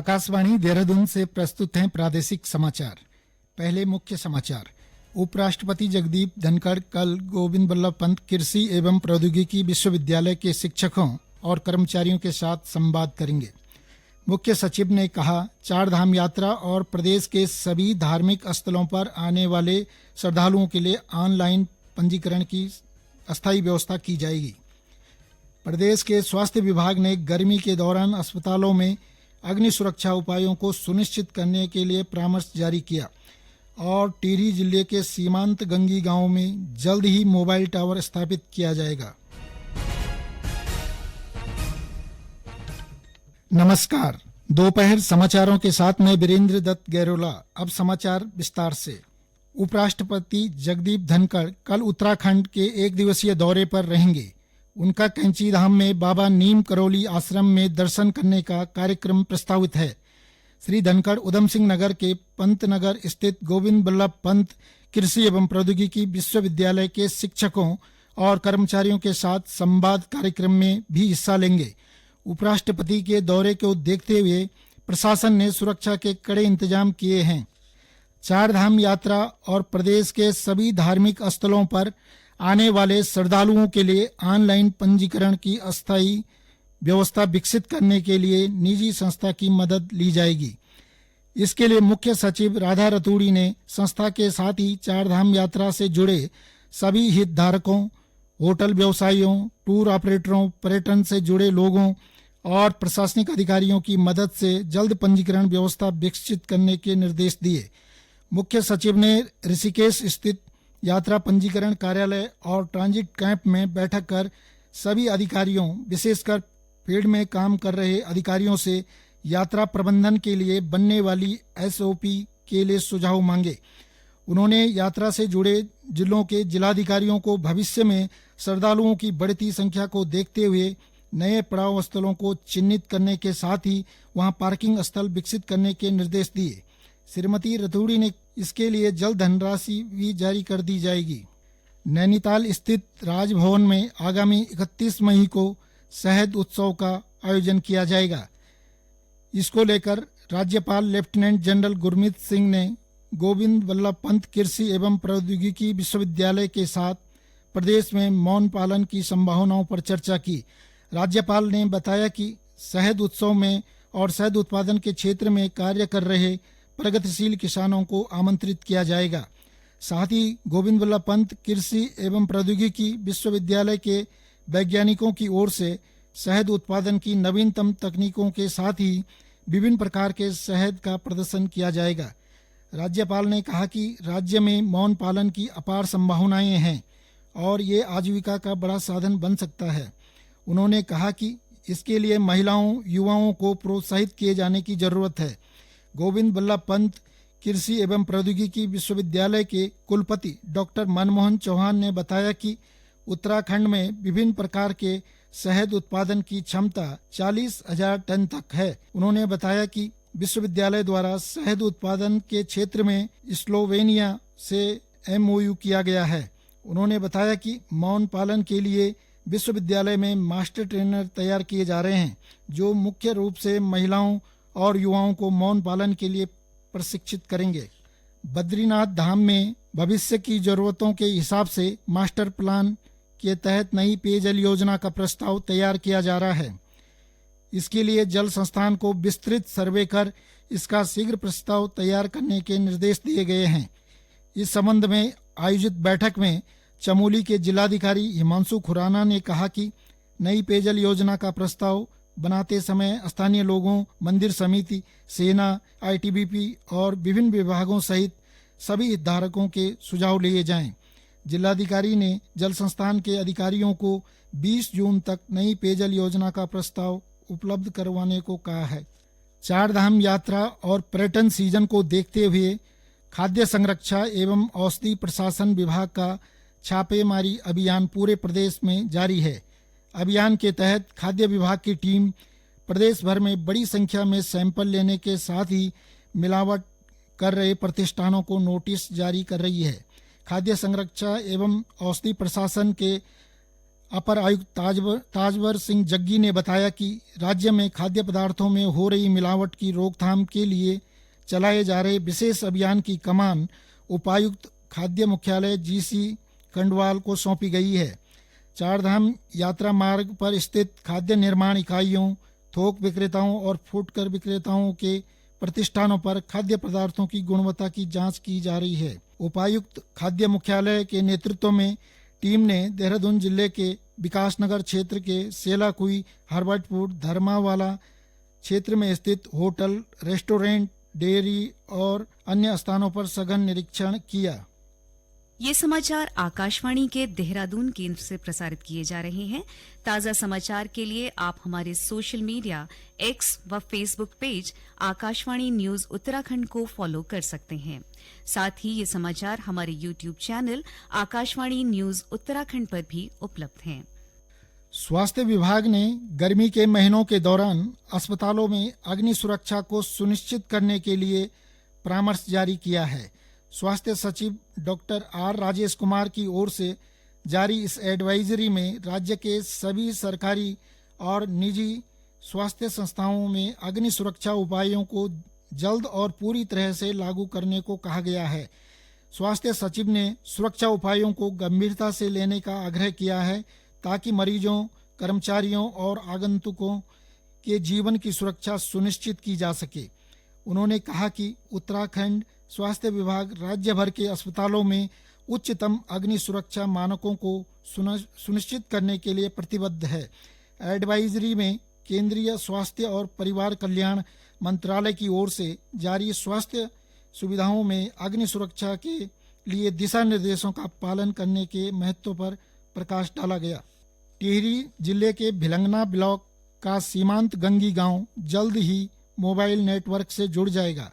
आकाशवाणी देहरादून से प्रस्तुत हैं प्रादेशिक समाचार। पहले मुख्य समाचार। उपराष्ट्रपति जगदीप धनखड़ कल गोविंद बल्लभ पंत कृषि एवं प्रौद्योगिकी विश्वविद्यालय के शिक्षकों और कर्मचारियों के साथ संवाद करेंगे। मुख्य सचिव ने कहा, चार धाम यात्रा और प्रदेश के सभी धार्मिक स्थलों पर आने वाले श्रद्धालुओं के लिए ऑनलाइन पंजीकरण की अस्थायी व्यवस्था की जाएगी। प्रदेश के स्वास्थ्य विभाग ने गर्मी के दौरान अस्पतालों में अग्नि सुरक्षा उपायों को सुनिश्चित करने के लिए परामर्श जारी किया और टिहरी जिले के सीमांत गंगी गांव में जल्द ही मोबाइल टावर स्थापित किया जाएगा। नमस्कार, दोपहर समाचारों के साथ मैं वीरेंद्र दत्त गैरोला। अब समाचार विस्तार से। उपराष्ट्रपति जगदीप धनखड़ कल उत्तराखंड के एक दिवसीय दौरे पर रहेंगे। उनका कैंची धाम में बाबा नीम करौली आश्रम में दर्शन करने का कार्यक्रम प्रस्तावित है। श्री धनखड़ उधम सिंह नगर के पंत नगर स्थित गोविंद बल्लभ पंत कृषि एवं प्रौद्योगिकी विश्वविद्यालय के शिक्षकों और कर्मचारियों के साथ संवाद कार्यक्रम में भी हिस्सा लेंगे। उपराष्ट्रपति के दौरे को देखते हुए प्रशासन ने सुरक्षा के कड़े इंतजाम किए हैं। चार धाम यात्रा और प्रदेश के सभी धार्मिक स्थलों पर आने वाले श्रद्धालुओं के लिए ऑनलाइन पंजीकरण की अस्थायी व्यवस्था विकसित करने के लिए निजी संस्था की मदद ली जाएगी। इसके लिए मुख्य सचिव राधा रतूड़ी ने संस्था के साथ ही चार धाम यात्रा से जुड़े सभी हितधारकों, होटल व्यवसायियों, टूर ऑपरेटरों, पर्यटन से जुड़े लोगों और प्रशासनिक अधिकारियों की मदद से जल्द पंजीकरण व्यवस्था विकसित करने के निर्देश दिए। मुख्य सचिव ने ऋषिकेश स्थित यात्रा पंजीकरण कार्यालय और ट्रांजिट कैंप में बैठक कर सभी अधिकारियों, विशेषकर फील्ड में काम कर रहे अधिकारियों से यात्रा प्रबंधन के लिए बनने वाली एसओपी के लिए सुझाव मांगे। उन्होंने यात्रा से जुड़े जिलों के जिलाधिकारियों को भविष्य में श्रद्धालुओं की बढ़ती संख्या को देखते हुए नए पड़ाव स्थलों को चिन्हित करने के साथ ही वहां पार्किंग स्थल विकसित करने के निर्देश दिए। श्रीमती रतूड़ी ने इसके लिए जल्द धनराशि भी जारी कर दी जाएगी। नैनीताल स्थित राजभवन में आगामी 31 मई को शहद उत्सव का आयोजन किया जाएगा। इसको लेकर राज्यपाल लेफ्टिनेंट जनरल गुरमीत सिंह ने गोविंद बल्लभ पंत कृषि एवं प्रौद्योगिकी विश्वविद्यालय के साथ प्रदेश में मौन पालन की संभावनाओं पर चर्चा की। राज्यपाल ने बताया कि शहद उत्सव में और शहद उत्पादन के क्षेत्र में कार्य कर रहे प्रगतिशील किसानों को आमंत्रित किया जाएगा। साथ ही गोविंद बल्लभ पंत कृषि एवं प्रौद्योगिकी विश्वविद्यालय के वैज्ञानिकों की ओर से शहद उत्पादन की नवीनतम तकनीकों के साथ ही विभिन्न प्रकार के शहद का प्रदर्शन किया जाएगा। राज्यपाल ने कहा कि राज्य में मौन पालन की अपार संभावनाएं हैं और ये आजीविका का बड़ा साधन बन सकता है। उन्होंने कहा कि इसके लिए महिलाओं, युवाओं को प्रोत्साहित किए जाने की जरूरत है। गोविंद बल्लभ पंत कृषि एवं प्रौद्योगिकी विश्वविद्यालय के कुलपति डॉक्टर मनमोहन चौहान ने बताया कि उत्तराखंड में विभिन्न प्रकार के शहद उत्पादन की क्षमता 40,000 टन तक है। उन्होंने बताया कि विश्वविद्यालय द्वारा शहद उत्पादन के क्षेत्र में स्लोवेनिया से एमओयू किया गया है। उन्होंने बताया कि मौन पालन के लिए विश्वविद्यालय में मास्टर ट्रेनर तैयार किए जा रहे हैं, जो मुख्य रूप से महिलाओं और युवाओं को मौन पालन के लिए प्रशिक्षित करेंगे। बद्रीनाथ धाम में भविष्य की जरूरतों के हिसाब से मास्टर प्लान के तहत नई पेयजल योजना का प्रस्ताव तैयार किया जा रहा है। इसके लिए जल संस्थान को विस्तृत सर्वे कर इसका शीघ्र प्रस्ताव तैयार करने के निर्देश दिए गए हैं। इस संबंध में आयोजित बैठक में चमोली के जिलाधिकारी हिमांशु खुराना ने कहा कि नई पेयजल योजना का प्रस्ताव बनाते समय स्थानीय लोगों, मंदिर समिति, सेना, आईटीबीपी और विभिन्न विभागों सहित सभी हितधारकों के सुझाव लिए जाएं। जिलाधिकारी ने जल संस्थान के अधिकारियों को 20 जून तक नई पेयजल योजना का प्रस्ताव उपलब्ध करवाने को कहा है। चार धाम यात्रा और पर्यटन सीजन को देखते हुए खाद्य संरक्षा एवं औषधि प्रशासन विभाग का छापेमारी अभियान पूरे प्रदेश में जारी है। अभियान के तहत खाद्य विभाग की टीम प्रदेश भर में बड़ी संख्या में सैंपल लेने के साथ ही मिलावट कर रहे प्रतिष्ठानों को नोटिस जारी कर रही है। खाद्य संरक्षा एवं औषधि प्रशासन के अपर आयुक्त ताजवर सिंह जग्गी ने बताया कि राज्य में खाद्य पदार्थों में हो रही मिलावट की रोकथाम के लिए चलाए जा रहे विशेष अभियान की कमान उपायुक्त खाद्य मुख्यालय जीसी खंडवाल को सौंपी गई है। चारधाम यात्रा मार्ग पर स्थित खाद्य निर्माण इकाइयों, थोक विक्रेताओं और फुटकर विक्रेताओं के प्रतिष्ठानों पर खाद्य पदार्थों की गुणवत्ता की जांच की जा रही है। उपायुक्त खाद्य मुख्यालय के नेतृत्व में टीम ने देहरादून जिले के विकासनगर क्षेत्र के सेलाकुई, हरबटपुर, धर्मावाला क्षेत्र में स्थित होटल, रेस्टोरेंट, डेयरी और अन्य स्थानों पर सघन निरीक्षण किया। ये समाचार आकाशवाणी के देहरादून केंद्र से प्रसारित किए जा रहे हैं। ताजा समाचार के लिए आप हमारे सोशल मीडिया एक्स व Facebook page Akashvani news Uttarakhand को फॉलो कर सकते हैं। साथ ही ये समाचार हमारे YouTube channel Akashvani news Uttarakhand पर भी उपलब्ध हैं। स्वास्थ्य विभाग ने गर्मी के महीनों के दौरान अस्पतालों में अग्नि सुरक्षा को सुनिश्चित करने के लिए परामर्श जारी किया है। स्वास्थ्य सचिव डॉक्टर आर राजेश कुमार की ओर से जारी इस एडवाइजरी में राज्य के सभी सरकारी और निजी स्वास्थ्य संस्थाओं में अग्नि सुरक्षा उपायों को जल्द और पूरी तरह से लागू करने को कहा गया है। स्वास्थ्य सचिव ने सुरक्षा उपायों को गंभीरता से लेने का आग्रह किया है ताकि मरीजों, कर्मचारियों और आगंतुकों के जीवन की सुरक्षा सुनिश्चित की जा सके। उन्होंने कहा कि उत्तराखंड स्वास्थ्य विभाग राज्य भर के अस्पतालों में उच्चतम अग्नि सुरक्षा मानकों को सुनिश्चित करने के लिए प्रतिबद्ध है। एडवाइजरी में केंद्रीय स्वास्थ्य और परिवार कल्याण मंत्रालय की ओर से जारी स्वास्थ्य सुविधाओं में अग्नि सुरक्षा के लिए दिशा निर्देशों का पालन करने के महत्व पर प्रकाश डाला गया। टिहरी जिले के भिलंगना ब्लॉक का सीमांत गंगी गांव जल्द ही मोबाइल नेटवर्क से जुड़ जाएगा।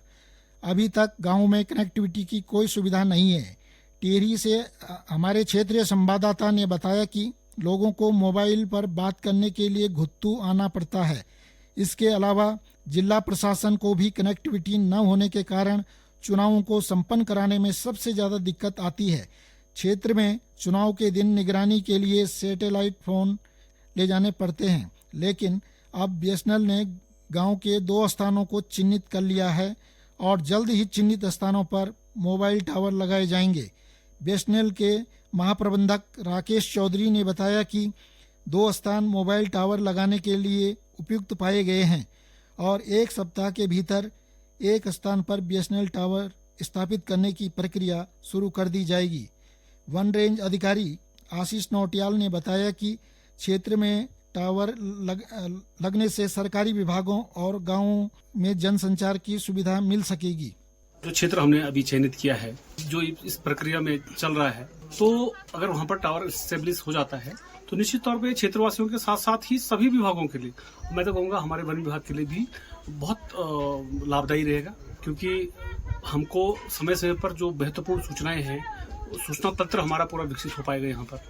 अभी तक गांव में कनेक्टिविटी की कोई सुविधा नहीं है। टिहरी से हमारे क्षेत्रीय संवाददाता ने बताया कि लोगों को मोबाइल पर बात करने के लिए घुत्तू आना पड़ता है। इसके अलावा जिला प्रशासन को भी कनेक्टिविटी न होने के कारण चुनावों को संपन्न कराने में सबसे ज्यादा दिक्कत आती है। क्षेत्र में चुनाव के दिन निगरानी के लिए सैटेलाइट फोन ले जाने पड़ते हैं, लेकिन अब बीएसएनएल ने गांव के 2 स्थानों को चिन्हित कर लिया है और जल्द ही चिन्हित स्थानों पर मोबाइल टावर लगाए जाएंगे। बीएसएनएल के महाप्रबंधक राकेश चौधरी ने बताया कि 2 स्थान मोबाइल टावर लगाने के लिए उपयुक्त पाए गए हैं और 1 सप्ताह के भीतर एक स्थान पर बीएसएनएल टावर स्थापित करने की प्रक्रिया शुरू कर दी जाएगी। वन रेंज अधिकारी आशीष नौटियाल ने बताया कि क्षेत्र में टावर लगने से सरकारी विभागों और गांवों में जनसंचार की सुविधा मिल सकेगी। जो क्षेत्र हमने अभी चयनित किया है, जो इस प्रक्रिया में चल रहा है, तो अगर वहां पर टावर स्टेब्लिश हो जाता है तो निश्चित तौर पे क्षेत्रवासियों के साथ साथ ही सभी विभागों के लिए, मैं तो कहूँगा हमारे वन विभाग के लिए भी बहुत लाभदायी रहेगा, क्योंकि हमको समय समय पर जो महत्वपूर्ण सूचनाएं हैं, सूचना तंत्र हमारा पूरा विकसित हो पाएगा यहाँ पर,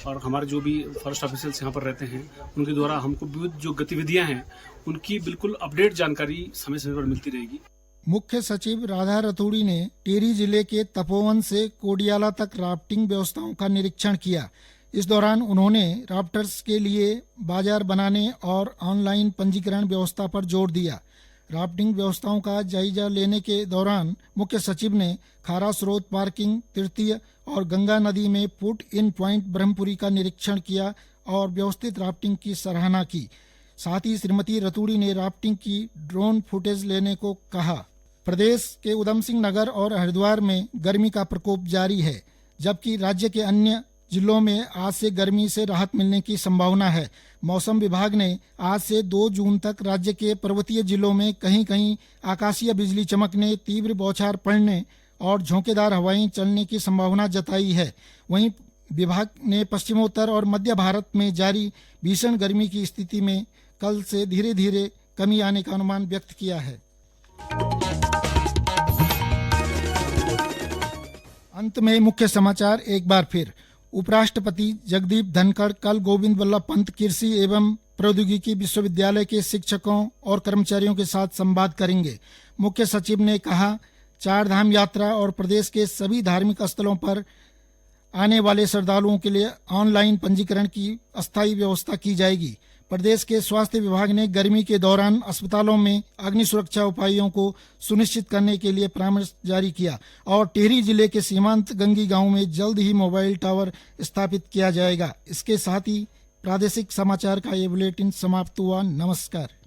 और हमारे जो भी फॉरेस्ट ऑफिसर्स यहाँ पर रहते हैं उनके द्वारा हमको विविध जो गतिविधियां हैं उनकी बिल्कुल अपडेट जानकारी समय समय पर मिलती रहेगी। मुख्य सचिव राधा रतूड़ी ने टिहरी जिले के तपोवन से कोडियाला तक राफ्टिंग व्यवस्थाओं का निरीक्षण किया। इस दौरान उन्होंने राफ्टर्स के लिए बाजार बनाने और ऑनलाइन पंजीकरण व्यवस्था पर जोर दिया। राफ्टिंग व्यवस्थाओं का जायजा लेने के दौरान मुख्य सचिव ने खारा स्रोत पार्किंग, तृतीय और गंगा नदी में पुट इन पॉइंट ब्रह्मपुरी का निरीक्षण किया और व्यवस्थित राफ्टिंग की सराहना की। साथ ही श्रीमती रतूड़ी ने राफ्टिंग की ड्रोन फुटेज लेने को कहा। प्रदेश के उधम सिंह नगर और हरिद्वार में गर्मी का प्रकोप जारी है, जबकि राज्य के अन्य जिलों में आज से गर्मी से राहत मिलने की संभावना है। मौसम विभाग ने आज से 2 जून तक राज्य के पर्वतीय जिलों में कहीं कहीं आकाशीय बिजली चमकने, तीव्र बौछार पड़ने और झोंकेदार हवाएं चलने की संभावना जताई है। वहीं विभाग ने पश्चिमोत्तर और मध्य भारत में जारी भीषण गर्मी की स्थिति में कल से धीरे धीरे कमी आने का अनुमान व्यक्त किया है। अंत में मुख्य समाचार एक बार फिर। उपराष्ट्रपति जगदीप धनखड़ कल गोविंद बल्लभ पंत कृषि एवं प्रौद्योगिकी विश्वविद्यालय के शिक्षकों और कर्मचारियों के साथ संवाद करेंगे। मुख्य सचिव ने कहा, 4 धाम यात्रा और प्रदेश के सभी धार्मिक स्थलों पर आने वाले श्रद्धालुओं के लिए ऑनलाइन पंजीकरण की अस्थायी व्यवस्था की जाएगी। प्रदेश के स्वास्थ्य विभाग ने गर्मी के दौरान अस्पतालों में अग्नि सुरक्षा उपायों को सुनिश्चित करने के लिए परामर्श जारी किया और टिहरी जिले के सीमांत गंगी गांव में जल्द ही मोबाइल टावर स्थापित किया जाएगा। इसके साथ ही प्रादेशिक समाचार का ये बुलेटिन समाप्त हुआ। नमस्कार।